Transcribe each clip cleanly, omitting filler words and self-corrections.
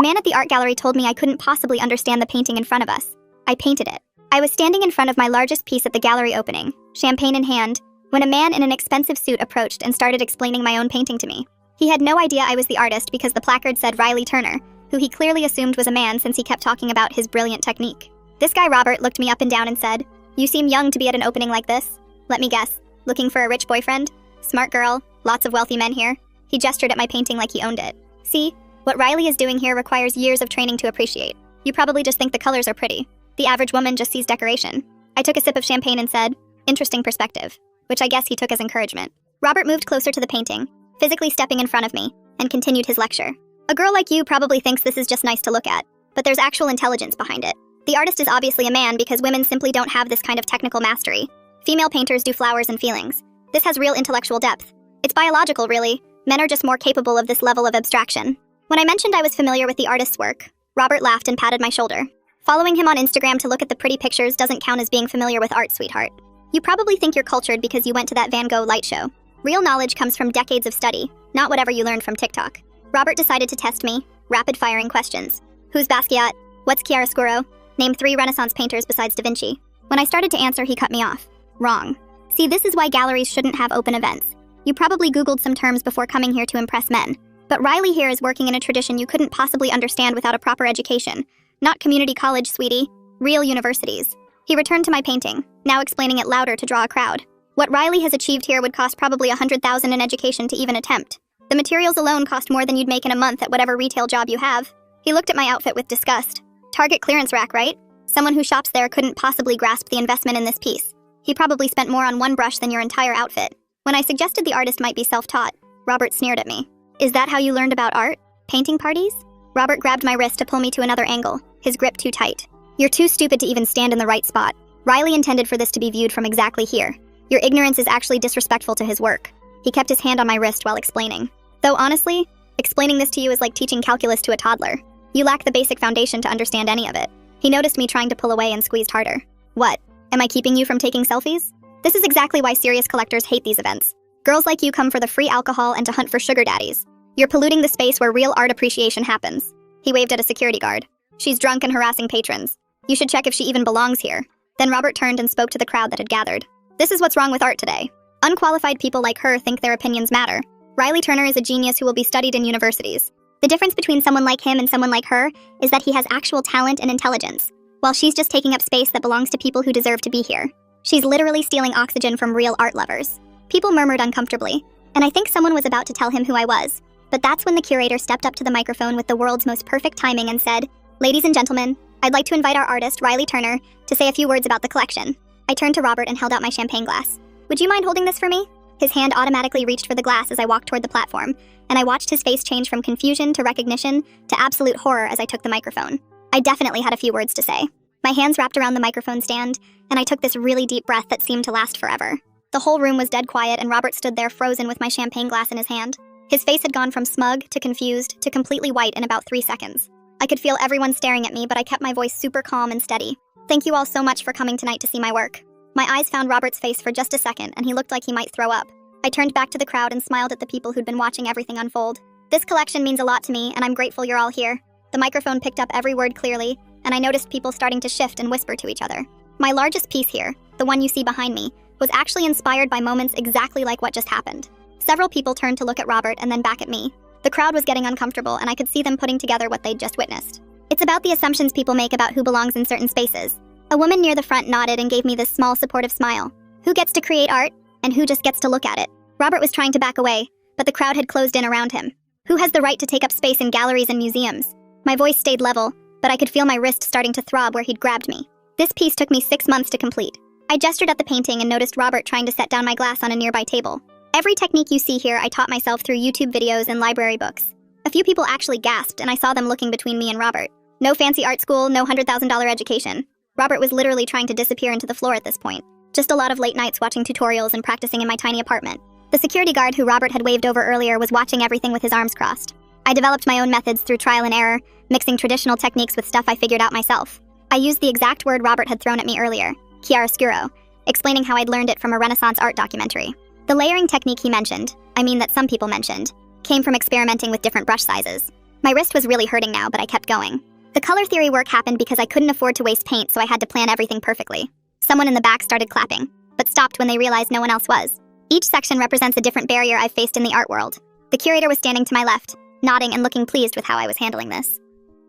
man at the art gallery told me I couldn't possibly understand the painting in front of us. I painted it. I was standing in front of my largest piece at the gallery opening, champagne in hand, when a man in an expensive suit approached and started explaining my own painting to me. He had no idea I was the artist because the placard said Riley Turner, who he clearly assumed was a man since he kept talking about his brilliant technique. This guy Robert looked me up and down and said, "You seem young to be at an opening like this. Let me guess, looking for a rich boyfriend? Smart girl, lots of wealthy men here." He gestured at my painting like he owned it. "See, what Riley is doing here requires years of training to appreciate. You probably just think the colors are pretty. The average woman just sees decoration." I took a sip of champagne and said, "Interesting perspective," which I guess he took as encouragement. Robert moved closer to the painting, physically stepping in front of me, and continued his lecture. "A girl like you probably thinks this is just nice to look at, but there's actual intelligence behind it. The artist is obviously a man because women simply don't have this kind of technical mastery. Female painters do flowers and feelings. This has real intellectual depth. It's biological, really. Men are just more capable of this level of abstraction." When I mentioned I was familiar with the artist's work, Robert laughed and patted my shoulder. "Following him on Instagram to look at the pretty pictures doesn't count as being familiar with art, sweetheart. You probably think you're cultured because you went to that Van Gogh light show. Real knowledge comes from decades of study, not whatever you learned from TikTok." Robert decided to test me, rapid-firing questions. "Who's Basquiat? What's chiaroscuro? Name 3 Renaissance painters besides Da Vinci." When I started to answer, he cut me off. "Wrong. See, this is why galleries shouldn't have open events. You probably Googled some terms before coming here to impress men. But Riley here is working in a tradition you couldn't possibly understand without a proper education. Not community college, sweetie. Real universities." He returned to my painting, now explaining it louder to draw a crowd. "What Riley has achieved here would cost probably $100,000 in education to even attempt. The materials alone cost more than you'd make in a month at whatever retail job you have." He looked at my outfit with disgust. "Target clearance rack, right? Someone who shops there couldn't possibly grasp the investment in this piece. He probably spent more on one brush than your entire outfit." When I suggested the artist might be self-taught, Robert sneered at me. "Is that how you learned about art? Painting parties?" Robert grabbed my wrist to pull me to another angle, his grip too tight. "You're too stupid to even stand in the right spot. Riley intended for this to be viewed from exactly here. Your ignorance is actually disrespectful to his work." He kept his hand on my wrist while explaining. "Though honestly, explaining this to you is like teaching calculus to a toddler. You lack the basic foundation to understand any of it." He noticed me trying to pull away and squeezed harder. "What? Am I keeping you from taking selfies? This is exactly why serious collectors hate these events. Girls like you come for the free alcohol and to hunt for sugar daddies. You're polluting the space where real art appreciation happens." He waved at a security guard. "She's drunk and harassing patrons. You should check if she even belongs here." Then Robert turned and spoke to the crowd that had gathered. "This is what's wrong with art today. Unqualified people like her think their opinions matter. Riley Turner is a genius who will be studied in universities. The difference between someone like him and someone like her is that he has actual talent and intelligence, while she's just taking up space that belongs to people who deserve to be here. She's literally stealing oxygen from real art lovers." People murmured uncomfortably, and I think someone was about to tell him who I was. But that's when the curator stepped up to the microphone with the world's most perfect timing and said, "Ladies and gentlemen, I'd like to invite our artist, Riley Turner, to say a few words about the collection." I turned to Robert and held out my champagne glass. "Would you mind holding this for me?" His hand automatically reached for the glass as I walked toward the platform, and I watched his face change from confusion to recognition to absolute horror as I took the microphone. I definitely had a few words to say. My hands wrapped around the microphone stand, and I took this really deep breath that seemed to last forever. The whole room was dead quiet, and Robert stood there frozen with my champagne glass in his hand. His face had gone from smug to confused to completely white in about 3 seconds. I could feel everyone staring at me, but I kept my voice super calm and steady. "Thank you all so much for coming tonight to see my work." My eyes found Robert's face for just a second, and he looked like he might throw up. I turned back to the crowd and smiled at the people who'd been watching everything unfold. "This collection means a lot to me, and I'm grateful you're all here." The microphone picked up every word clearly, and I noticed people starting to shift and whisper to each other. My largest piece here, the one you see behind me, was actually inspired by moments exactly like what just happened. Several people turned to look at Robert and then back at me. The crowd was getting uncomfortable, and I could see them putting together what they'd just witnessed. "It's about the assumptions people make about who belongs in certain spaces." A woman near the front nodded and gave me this small supportive smile. "Who gets to create art, and who just gets to look at it?" Robert was trying to back away, but the crowd had closed in around him. "Who has the right to take up space in galleries and museums?" My voice stayed level, but I could feel my wrist starting to throb where he'd grabbed me. This piece took me 6 months to complete. I gestured at the painting and noticed Robert trying to set down my glass on a nearby table. Every technique you see here I taught myself through YouTube videos and library books. A few people actually gasped, and I saw them looking between me and Robert. No fancy art school, no $100,000 education. Robert was literally trying to disappear into the floor at this point. Just a lot of late nights watching tutorials and practicing in my tiny apartment. The security guard who Robert had waved over earlier was watching everything with his arms crossed. I developed my own methods through trial and error, mixing traditional techniques with stuff I figured out myself. I used the exact word Robert had thrown at me earlier, chiaroscuro, explaining how I'd learned it from a Renaissance art documentary. The layering technique he mentioned, that some people mentioned, came from experimenting with different brush sizes. My wrist was really hurting now, but I kept going. The color theory work happened because I couldn't afford to waste paint, so I had to plan everything perfectly. Someone in the back started clapping, but stopped when they realized no one else was. Each section represents a different barrier I've faced in the art world. The curator was standing to my left, nodding and looking pleased with how I was handling this.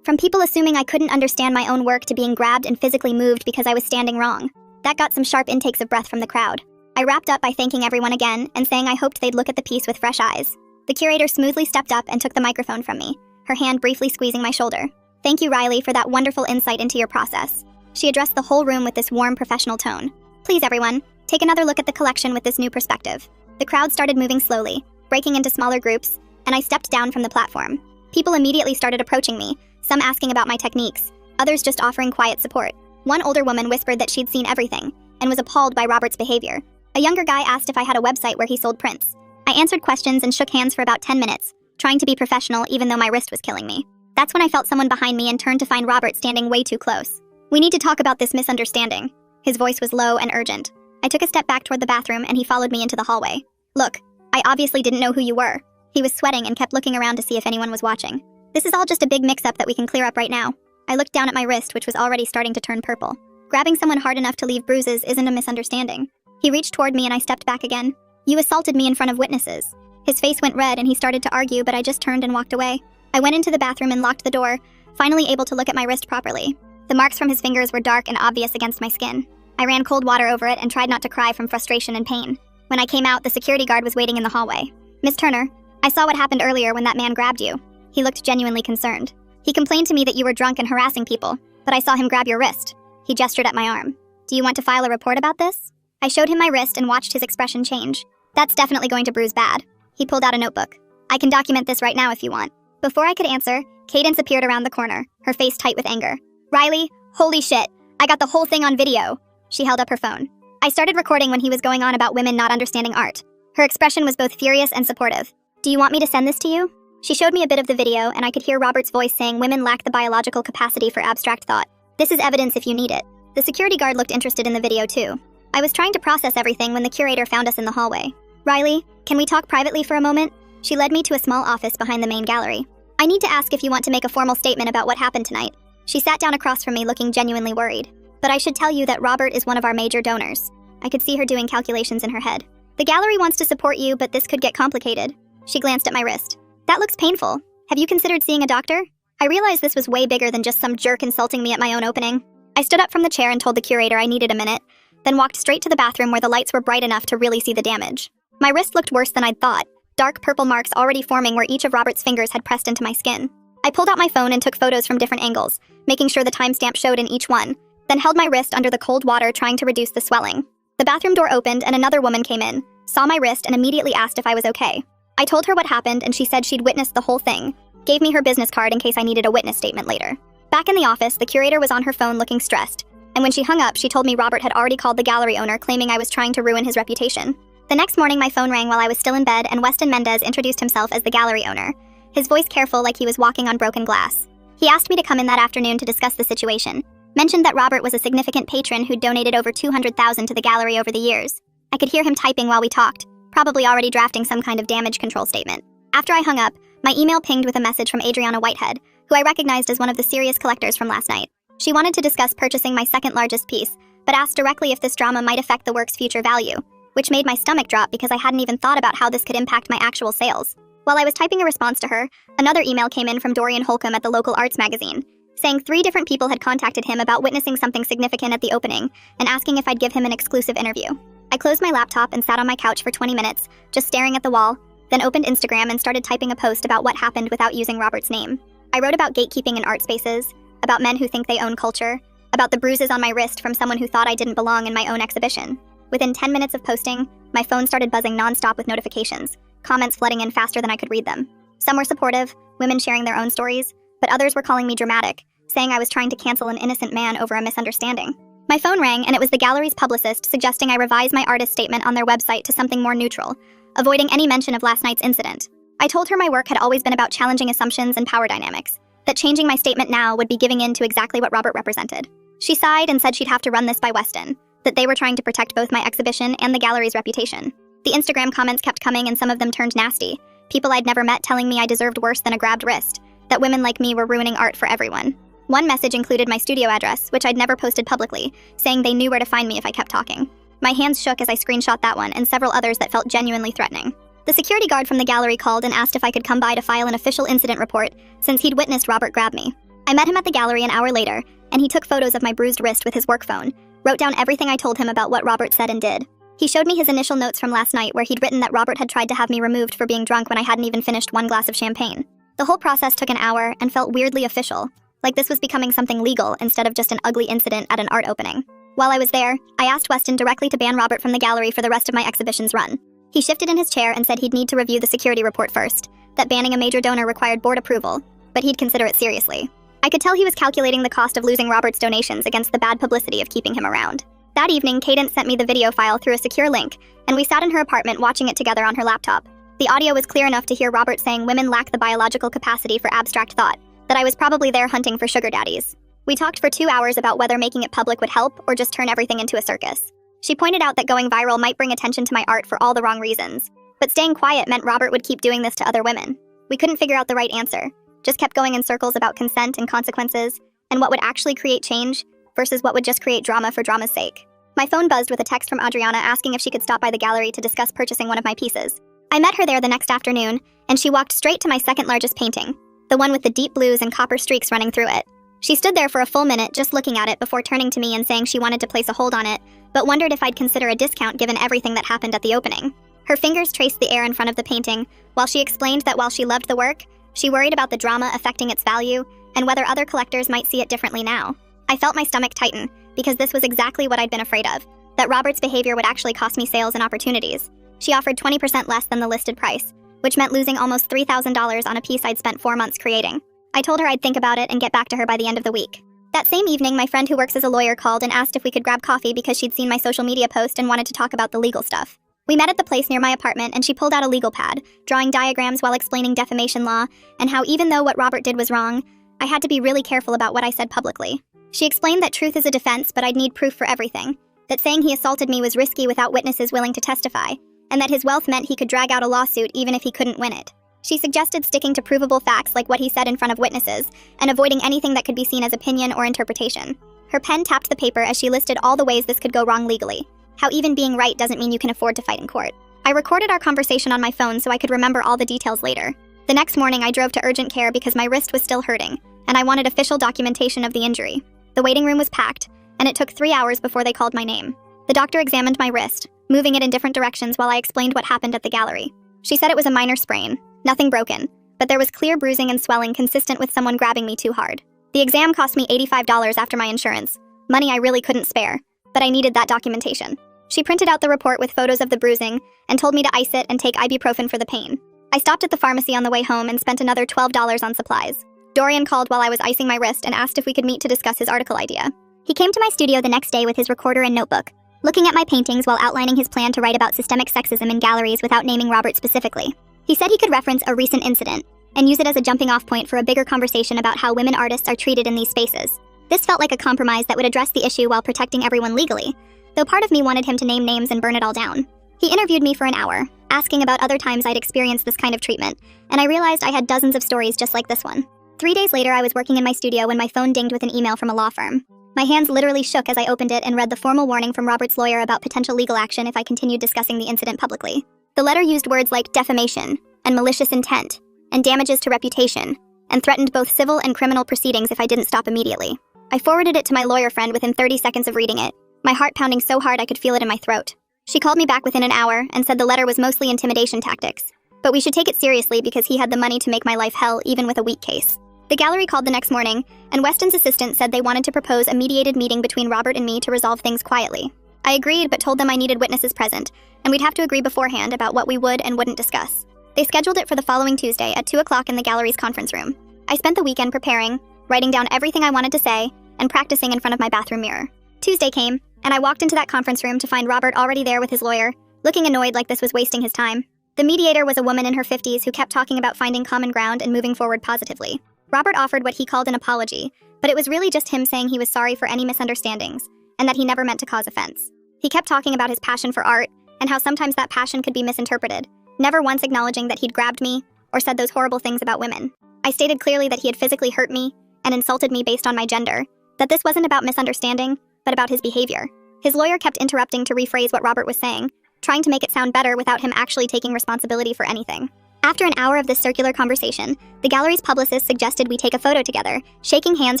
From people assuming I couldn't understand my own work to being grabbed and physically moved because I was standing wrong. That got some sharp intakes of breath from the crowd. I wrapped up by thanking everyone again and saying I hoped they'd look at the piece with fresh eyes. The curator smoothly stepped up and took the microphone from me, her hand briefly squeezing my shoulder. Thank you, Riley, for that wonderful insight into your process. She addressed the whole room with this warm, professional tone. Please, everyone, take another look at the collection with this new perspective. The crowd started moving slowly, breaking into smaller groups, and I stepped down from the platform. People immediately started approaching me, some asking about my techniques, others just offering quiet support. One older woman whispered that she'd seen everything and was appalled by Robert's behavior. A younger guy asked if I had a website where he sold prints. I answered questions and shook hands for about 10 minutes, trying to be professional even though my wrist was killing me. That's when I felt someone behind me and turned to find Robert standing way too close. We need to talk about this misunderstanding. His voice was low and urgent. I took a step back toward the bathroom and he followed me into the hallway. Look, I obviously didn't know who you were. He was sweating and kept looking around to see if anyone was watching. This is all just a big mix-up that we can clear up right now. I looked down at my wrist, which was already starting to turn purple. Grabbing someone hard enough to leave bruises isn't a misunderstanding. He reached toward me and I stepped back again. You assaulted me in front of witnesses. His face went red and he started to argue, but I just turned and walked away. I went into the bathroom and locked the door, finally able to look at my wrist properly. The marks from his fingers were dark and obvious against my skin. I ran cold water over it and tried not to cry from frustration and pain. When I came out, the security guard was waiting in the hallway. Miss Turner, I saw what happened earlier when that man grabbed you. He looked genuinely concerned. He complained to me that you were drunk and harassing people, but I saw him grab your wrist. He gestured at my arm. Do you want to file a report about this? I showed him my wrist and watched his expression change. That's definitely going to bruise bad. He pulled out a notebook. I can document this right now if you want. Before I could answer, Cadence appeared around the corner, her face tight with anger. Riley, holy shit, I got the whole thing on video. She held up her phone. I started recording when he was going on about women not understanding art. Her expression was both furious and supportive. Do you want me to send this to you? She showed me a bit of the video and I could hear Robert's voice saying women lack the biological capacity for abstract thought. This is evidence if you need it. The security guard looked interested in the video too. I was trying to process everything when the curator found us in the hallway. Riley, can we talk privately for a moment? She led me to a small office behind the main gallery. I need to ask if you want to make a formal statement about what happened tonight. She sat down across from me looking genuinely worried. But I should tell you that Robert is one of our major donors. I could see her doing calculations in her head. The gallery wants to support you, but this could get complicated. She glanced at my wrist. That looks painful. Have you considered seeing a doctor? I realized this was way bigger than just some jerk insulting me at my own opening. I stood up from the chair and told the curator I needed a minute, then walked straight to the bathroom where the lights were bright enough to really see the damage. My wrist looked worse than I'd thought, dark purple marks already forming where each of Robert's fingers had pressed into my skin. I pulled out my phone and took photos from different angles, making sure the timestamp showed in each one, then held my wrist under the cold water trying to reduce the swelling. The bathroom door opened and another woman came in, saw my wrist and immediately asked if I was okay. I told her what happened and she said she'd witnessed the whole thing, gave me her business card in case I needed a witness statement later. Back in the office, the curator was on her phone looking stressed, and when she hung up, she told me Robert had already called the gallery owner claiming I was trying to ruin his reputation. The next morning, my phone rang while I was still in bed and Weston Mendez introduced himself as the gallery owner, his voice careful like he was walking on broken glass. He asked me to come in that afternoon to discuss the situation, mentioned that Robert was a significant patron who'd donated over $200,000 to the gallery over the years. I could hear him typing while we talked, probably already drafting some kind of damage control statement. After I hung up, my email pinged with a message from Adriana Whitehead, who I recognized as one of the serious collectors from last night. She wanted to discuss purchasing my second largest piece, but asked directly if this drama might affect the work's future value, which made my stomach drop because I hadn't even thought about how this could impact my actual sales. While I was typing a response to her, another email came in from Dorian Holcomb at the local arts magazine, saying 3 different people had contacted him about witnessing something significant at the opening and asking if I'd give him an exclusive interview. I closed my laptop and sat on my couch for 20 minutes, just staring at the wall, then opened Instagram and started typing a post about what happened without using Robert's name. I wrote about gatekeeping in art spaces, about men who think they own culture, about the bruises on my wrist from someone who thought I didn't belong in my own exhibition. Within 10 minutes of posting, my phone started buzzing nonstop with notifications, comments flooding in faster than I could read them. Some were supportive, women sharing their own stories, but others were calling me dramatic, saying I was trying to cancel an innocent man over a misunderstanding. My phone rang and it was the gallery's publicist suggesting I revise my artist statement on their website to something more neutral, avoiding any mention of last night's incident. I told her my work had always been about challenging assumptions and power dynamics, that changing my statement now would be giving in to exactly what Robert represented. She sighed and said she'd have to run this by Weston, that they were trying to protect both my exhibition and the gallery's reputation. The Instagram comments kept coming and some of them turned nasty, people I'd never met telling me I deserved worse than a grabbed wrist, that women like me were ruining art for everyone. One message included my studio address, which I'd never posted publicly, saying they knew where to find me if I kept talking. My hands shook as I screenshot that one and several others that felt genuinely threatening. The security guard from the gallery called and asked if I could come by to file an official incident report, since he'd witnessed Robert grab me. I met him at the gallery an hour later, and he took photos of my bruised wrist with his work phone, wrote down everything I told him about what Robert said and did. He showed me his initial notes from last night where he'd written that Robert had tried to have me removed for being drunk when I hadn't even finished one glass of champagne. The whole process took an hour and felt weirdly official, like this was becoming something legal instead of just an ugly incident at an art opening. While I was there, I asked Weston directly to ban Robert from the gallery for the rest of my exhibition's run. He shifted in his chair and said he'd need to review the security report first, that banning a major donor required board approval, but he'd consider it seriously. I could tell he was calculating the cost of losing Robert's donations against the bad publicity of keeping him around. That evening, Cadence sent me the video file through a secure link, and we sat in her apartment watching it together on her laptop. The audio was clear enough to hear Robert saying women lack the biological capacity for abstract thought, that I was probably there hunting for sugar daddies. We talked for 2 hours about whether making it public would help or just turn everything into a circus. She pointed out that going viral might bring attention to my art for all the wrong reasons, but staying quiet meant Robert would keep doing this to other women. We couldn't figure out the right answer, just kept going in circles about consent and consequences, and what would actually create change versus what would just create drama for drama's sake. My phone buzzed with a text from Adriana asking if she could stop by the gallery to discuss purchasing one of my pieces. I met her there the next afternoon, and she walked straight to my second largest painting, the one with the deep blues and copper streaks running through it. She stood there for a full minute just looking at it before turning to me and saying she wanted to place a hold on it, but wondered if I'd consider a discount given everything that happened at the opening. Her fingers traced the air in front of the painting, while she explained that while she loved the work, she worried about the drama affecting its value, and whether other collectors might see it differently now. I felt my stomach tighten, because this was exactly what I'd been afraid of, that Robert's behavior would actually cost me sales and opportunities. She offered 20% less than the listed price, which meant losing almost $3,000 on a piece I'd spent 4 months creating. I told her I'd think about it and get back to her by the end of the week. That same evening, my friend who works as a lawyer called and asked if we could grab coffee because she'd seen my social media post and wanted to talk about the legal stuff. We met at the place near my apartment and she pulled out a legal pad, drawing diagrams while explaining defamation law and how even though what Robert did was wrong, I had to be really careful about what I said publicly. She explained that truth is a defense, but I'd need proof for everything, that saying he assaulted me was risky without witnesses willing to testify, and that his wealth meant he could drag out a lawsuit even if he couldn't win it. She suggested sticking to provable facts like what he said in front of witnesses, and avoiding anything that could be seen as opinion or interpretation. Her pen tapped the paper as she listed all the ways this could go wrong legally. How even being right doesn't mean you can afford to fight in court. I recorded our conversation on my phone so I could remember all the details later. The next morning I drove to urgent care because my wrist was still hurting, and I wanted official documentation of the injury. The waiting room was packed, and it took 3 hours before they called my name. The doctor examined my wrist, moving it in different directions while I explained what happened at the gallery. She said it was a minor sprain, nothing broken, but there was clear bruising and swelling consistent with someone grabbing me too hard. The exam cost me $85 after my insurance, money I really couldn't spare, but I needed that documentation. She printed out the report with photos of the bruising and told me to ice it and take ibuprofen for the pain. I stopped at the pharmacy on the way home and spent another $12 on supplies. Dorian called while I was icing my wrist and asked if we could meet to discuss his article idea. He came to my studio the next day with his recorder and notebook, looking at my paintings while outlining his plan to write about systemic sexism in galleries without naming Robert specifically. He said he could reference a recent incident and use it as a jumping-off point for a bigger conversation about how women artists are treated in these spaces. This felt like a compromise that would address the issue while protecting everyone legally, though part of me wanted him to name names and burn it all down. He interviewed me for an hour, asking about other times I'd experienced this kind of treatment, and I realized I had dozens of stories just like this one. 3 days later, I was working in my studio when my phone dinged with an email from a law firm. My hands literally shook as I opened it and read the formal warning from Robert's lawyer about potential legal action if I continued discussing the incident publicly. The letter used words like defamation and malicious intent and damages to reputation, and threatened both civil and criminal proceedings if I didn't stop immediately. I forwarded it to my lawyer friend within 30 seconds of reading it, my heart pounding so hard I could feel it in my throat. She called me back within an hour and said the letter was mostly intimidation tactics, but we should take it seriously because he had the money to make my life hell even with a weak case. The gallery called the next morning, and Weston's assistant said they wanted to propose a mediated meeting between Robert and me to resolve things quietly. I agreed, but told them I needed witnesses present, and we'd have to agree beforehand about what we would and wouldn't discuss. They scheduled it for the following Tuesday at 2 o'clock in the gallery's conference room. I spent the weekend preparing, writing down everything I wanted to say, and practicing in front of my bathroom mirror. Tuesday came, and I walked into that conference room to find Robert already there with his lawyer, looking annoyed like this was wasting his time. The mediator was a woman in her 50s who kept talking about finding common ground and moving forward positively. Robert offered what he called an apology, but it was really just him saying he was sorry for any misunderstandings, and that he never meant to cause offense. He kept talking about his passion for art, and how sometimes that passion could be misinterpreted, never once acknowledging that he'd grabbed me, or said those horrible things about women. I stated clearly that he had physically hurt me and insulted me based on my gender, that this wasn't about misunderstanding, but about his behavior. His lawyer kept interrupting to rephrase what Robert was saying, trying to make it sound better without him actually taking responsibility for anything. After an hour of this circular conversation, the gallery's publicist suggested we take a photo together, shaking hands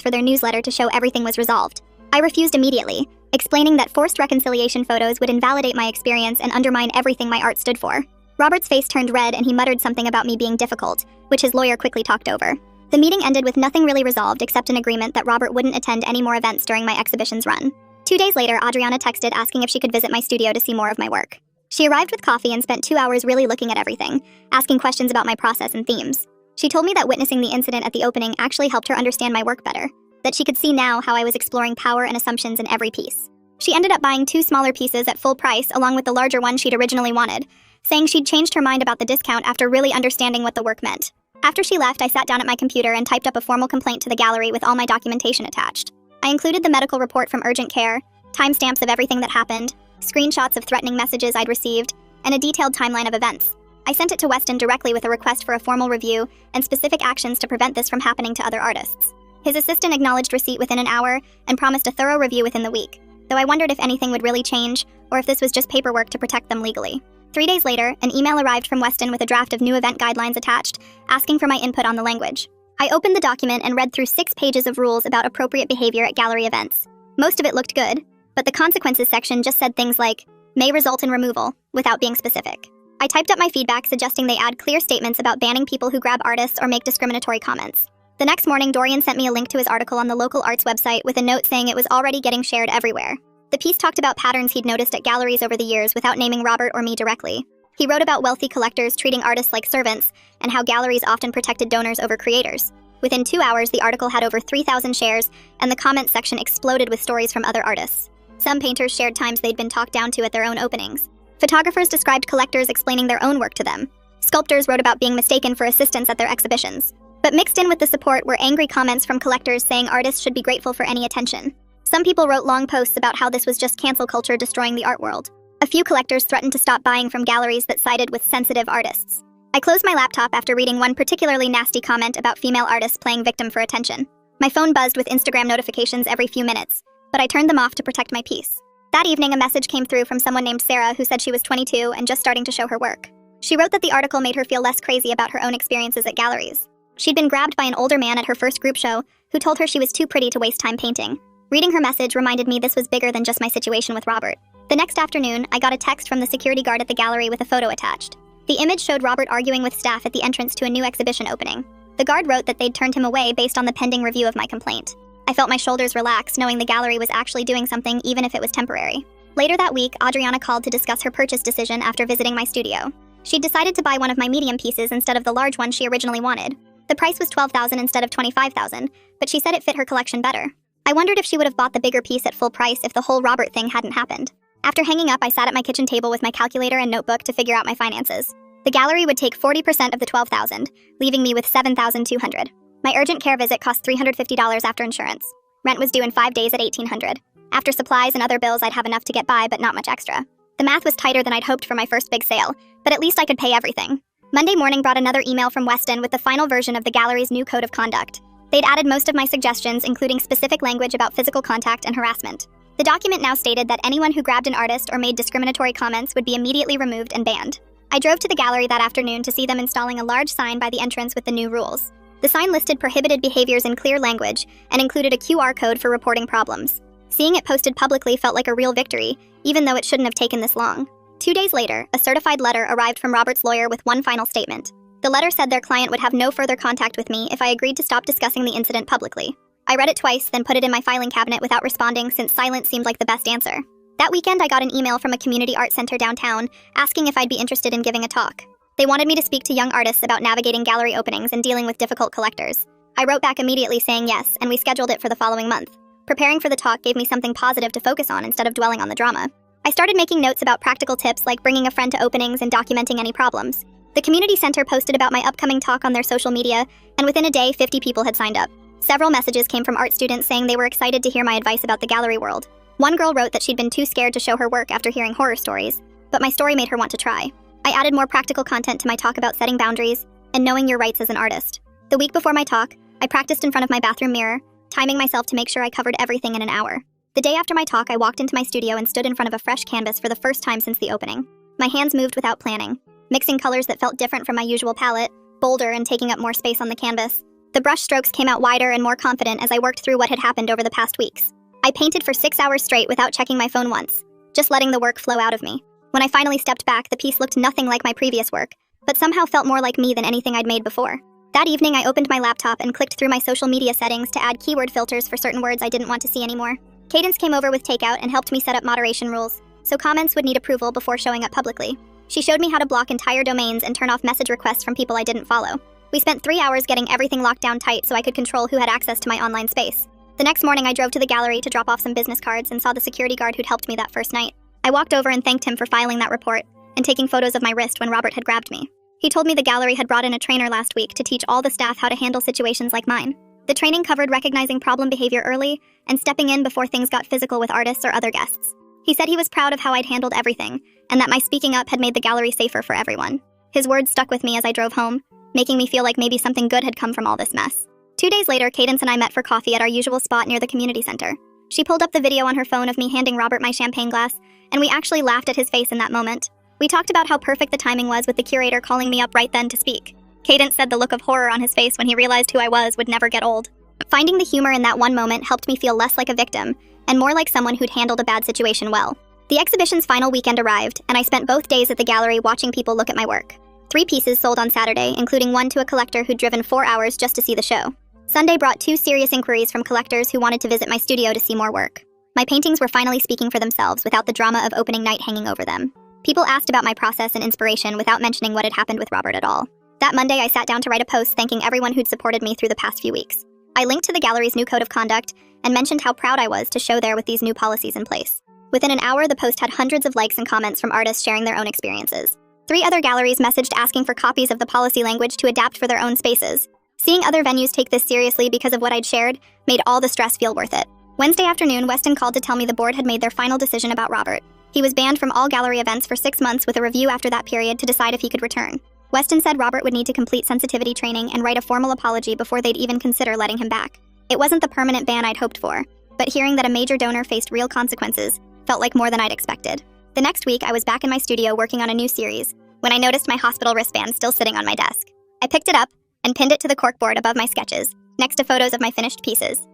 for their newsletter to show everything was resolved. I refused immediately, explaining that forced reconciliation photos would invalidate my experience and undermine everything my art stood for. Robert's face turned red and he muttered something about me being difficult, which his lawyer quickly talked over. The meeting ended with nothing really resolved except an agreement that Robert wouldn't attend any more events during my exhibition's run. 2 days later, Adriana texted asking if she could visit my studio to see more of my work. She arrived with coffee and spent 2 hours really looking at everything, asking questions about my process and themes. She told me that witnessing the incident at the opening actually helped her understand my work better, that she could see now how I was exploring power and assumptions in every piece. She ended up buying 2 smaller pieces at full price along with the larger one she'd originally wanted, saying she'd changed her mind about the discount after really understanding what the work meant. After she left, I sat down at my computer and typed up a formal complaint to the gallery with all my documentation attached. I included the medical report from urgent care, timestamps of everything that happened, screenshots of threatening messages I'd received, and a detailed timeline of events. I sent it to Weston directly with a request for a formal review and specific actions to prevent this from happening to other artists. His assistant acknowledged receipt within an hour and promised a thorough review within the week, though I wondered if anything would really change or if this was just paperwork to protect them legally. 3 days later, an email arrived from Weston with a draft of new event guidelines attached, asking for my input on the language. I opened the document and read through 6 pages of rules about appropriate behavior at gallery events. Most of it looked good, but the consequences section just said things like, may result in removal, without being specific. I typed up my feedback suggesting they add clear statements about banning people who grab artists or make discriminatory comments. The next morning, Dorian sent me a link to his article on the local arts website with a note saying it was already getting shared everywhere. The piece talked about patterns he'd noticed at galleries over the years without naming Robert or me directly. He wrote about wealthy collectors treating artists like servants and how galleries often protected donors over creators. Within 2 hours, the article had over 3,000 shares, and the comments section exploded with stories from other artists. Some painters shared times they'd been talked down to at their own openings. Photographers described collectors explaining their own work to them. Sculptors wrote about being mistaken for assistants at their exhibitions. But mixed in with the support were angry comments from collectors saying artists should be grateful for any attention. Some people wrote long posts about how this was just cancel culture destroying the art world. A few collectors threatened to stop buying from galleries that sided with sensitive artists. I closed my laptop after reading one particularly nasty comment about female artists playing victim for attention. My phone buzzed with Instagram notifications every few minutes, but I turned them off to protect my peace. That evening, a message came through from someone named Sarah who said she was 22 and just starting to show her work. She wrote that the article made her feel less crazy about her own experiences at galleries. She'd been grabbed by an older man at her first group show who told her she was too pretty to waste time painting. Reading her message reminded me this was bigger than just my situation with Robert. The next afternoon, I got a text from the security guard at the gallery with a photo attached. The image showed Robert arguing with staff at the entrance to a new exhibition opening. The guard wrote that they'd turned him away based on the pending review of my complaint. I felt my shoulders relax, knowing the gallery was actually doing something even if it was temporary. Later that week, Adriana called to discuss her purchase decision after visiting my studio. She'd decided to buy one of my medium pieces instead of the large one she originally wanted. The price was $12,000 instead of $25,000, but she said it fit her collection better. I wondered if she would have bought the bigger piece at full price if the whole Robert thing hadn't happened. After hanging up, I sat at my kitchen table with my calculator and notebook to figure out my finances. The gallery would take 40% of the $12,000, leaving me with $7,200. My urgent care visit cost $350 after insurance. Rent was due in 5 days at $1,800. After supplies and other bills, I'd have enough to get by, but not much extra. The math was tighter than I'd hoped for my first big sale, but at least I could pay everything. Monday morning brought another email from Weston with the final version of the gallery's new code of conduct. They'd added most of my suggestions, including specific language about physical contact and harassment. The document now stated that anyone who grabbed an artist or made discriminatory comments would be immediately removed and banned. I drove to the gallery that afternoon to see them installing a large sign by the entrance with the new rules. The sign listed prohibited behaviors in clear language and included a QR code for reporting problems. Seeing it posted publicly felt like a real victory, even though it shouldn't have taken this long. 2 days later, a certified letter arrived from Robert's lawyer with one final statement. The letter said their client would have no further contact with me if I agreed to stop discussing the incident publicly. I read it twice, then put it in my filing cabinet without responding since silence seemed like the best answer. That weekend, I got an email from a community art center downtown asking if I'd be interested in giving a talk. They wanted me to speak to young artists about navigating gallery openings and dealing with difficult collectors. I wrote back immediately saying yes, and we scheduled it for the following month. Preparing for the talk gave me something positive to focus on instead of dwelling on the drama. I started making notes about practical tips like bringing a friend to openings and documenting any problems. The community center posted about my upcoming talk on their social media, and within a day, 50 people had signed up. Several messages came from art students saying they were excited to hear my advice about the gallery world. One girl wrote that she'd been too scared to show her work after hearing horror stories, but my story made her want to try. I added more practical content to my talk about setting boundaries and knowing your rights as an artist. The week before my talk, I practiced in front of my bathroom mirror, timing myself to make sure I covered everything in an hour. The day after my talk, I walked into my studio and stood in front of a fresh canvas for the first time since the opening. My hands moved without planning, mixing colors that felt different from my usual palette, bolder and taking up more space on the canvas. The brush strokes came out wider and more confident as I worked through what had happened over the past weeks. I painted for 6 hours straight without checking my phone once, just letting the work flow out of me. When I finally stepped back, the piece looked nothing like my previous work, but somehow felt more like me than anything I'd made before. That evening, I opened my laptop and clicked through my social media settings to add keyword filters for certain words I didn't want to see anymore. Cadence came over with Takeout and helped me set up moderation rules, so comments would need approval before showing up publicly. She showed me how to block entire domains and turn off message requests from people I didn't follow. We spent 3 hours getting everything locked down tight so I could control who had access to my online space. The next morning, I drove to the gallery to drop off some business cards and saw the security guard who'd helped me that first night. I walked over and thanked him for filing that report and taking photos of my wrist when Robert had grabbed me. He told me the gallery had brought in a trainer last week to teach all the staff how to handle situations like mine. The training covered recognizing problem behavior early and stepping in before things got physical with artists or other guests. He said he was proud of how I'd handled everything and that my speaking up had made the gallery safer for everyone. His words stuck with me as I drove home, making me feel like maybe something good had come from all this mess. 2 days later, Cadence and I met for coffee at our usual spot near the community center. She pulled up the video on her phone of me handing Robert my champagne glass, and we actually laughed at his face in that moment. We talked about how perfect the timing was with the curator calling me up right then to speak. Cadence said the look of horror on his face when he realized who I was would never get old. Finding the humor in that one moment helped me feel less like a victim and more like someone who'd handled a bad situation well. The exhibition's final weekend arrived, and I spent both days at the gallery watching people look at my work. 3 pieces sold on Saturday, including one to a collector who'd driven 4 hours just to see the show. Sunday brought 2 serious inquiries from collectors who wanted to visit my studio to see more work. My paintings were finally speaking for themselves without the drama of opening night hanging over them. People asked about my process and inspiration without mentioning what had happened with Robert at all. That Monday, I sat down to write a post thanking everyone who'd supported me through the past few weeks. I linked to the gallery's new code of conduct and mentioned how proud I was to show there with these new policies in place. Within an hour, the post had hundreds of likes and comments from artists sharing their own experiences. 3 other galleries messaged asking for copies of the policy language to adapt for their own spaces. Seeing other venues take this seriously because of what I'd shared made all the stress feel worth it. Wednesday afternoon, Weston called to tell me the board had made their final decision about Robert. He was banned from all gallery events for 6 months with a review after that period to decide if he could return. Weston said Robert would need to complete sensitivity training and write a formal apology before they'd even consider letting him back. It wasn't the permanent ban I'd hoped for, but hearing that a major donor faced real consequences felt like more than I'd expected. The next week, I was back in my studio working on a new series when I noticed my hospital wristband still sitting on my desk. I picked it up and pinned it to the corkboard above my sketches, next to photos of my finished pieces.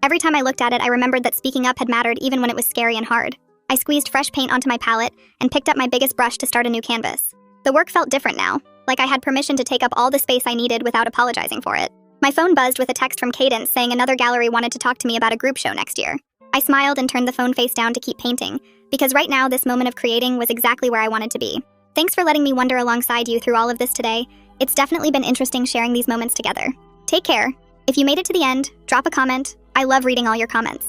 Every time I looked at it, I remembered that speaking up had mattered even when it was scary and hard. I squeezed fresh paint onto my palette and picked up my biggest brush to start a new canvas. The work felt different now, like I had permission to take up all the space I needed without apologizing for it. My phone buzzed with a text from Cadence saying another gallery wanted to talk to me about a group show next year. I smiled and turned the phone face down to keep painting, because right now this moment of creating was exactly where I wanted to be. Thanks for letting me wander alongside you through all of this today. It's definitely been interesting sharing these moments together. Take care. If you made it to the end, drop a comment. I love reading all your comments.